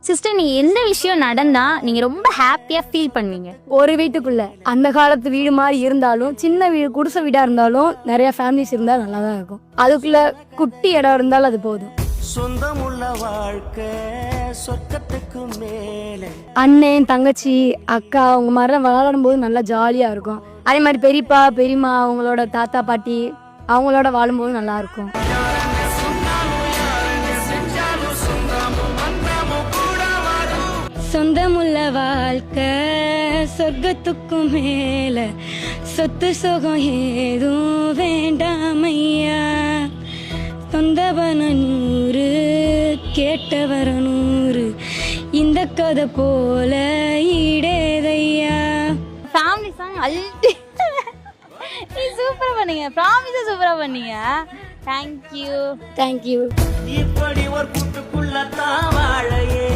Sister, நீங்க எந்த விஷயம் நடந்தா நீங்க ரொம்ப ஹாப்பியா ஃபீல் பண்ணுவீங்க? ஒரு வீட்டுக்குள்ள அந்த காலத்து வீடு மாதிரி இருந்தாலும், சின்ன வீடு குடிசை வீடா இருந்தாலும் நிறைய ஃபேமிலிஸ் இருந்தால் நல்லா தான் இருக்கும். அதுக்குள்ள குட்டி இடம் இருந்தாலும் அது போதும். சொந்தமுள்ள வாழ்க்கை சொர்க்கத்துக்கு மேலே. அண்ணன் தங்கச்சி அக்கா அவங்க மாதிரிலாம் விளையாடும் போது நல்லா ஜாலியா இருக்கும். அதே மாதிரி பெரியப்பா பெரியம்மா அவங்களோட தாத்தா பாட்டி அவங்களோட வாழும்போது நல்லா இருக்கும். சொந்தமுள்ள வாழ்க்கை சொர்க்கத்துக்கும் மேல, சொத்து சுகம் ஏதும் வேண்டாமையா. சொந்தவன 100 கேட்டவர 100, இந்த கதை போல ஈடேதையா. ஃபேமிலி சாங் அல்டி நீ சூப்பரா பண்ணீங்க. ப்ராமிஸா சூப்பரா பண்ணீங்க. தேங்க்யூ. தேங்க்யூ. இப்படி ஒரு கூட்டுக்குள்ள தான் வாழையே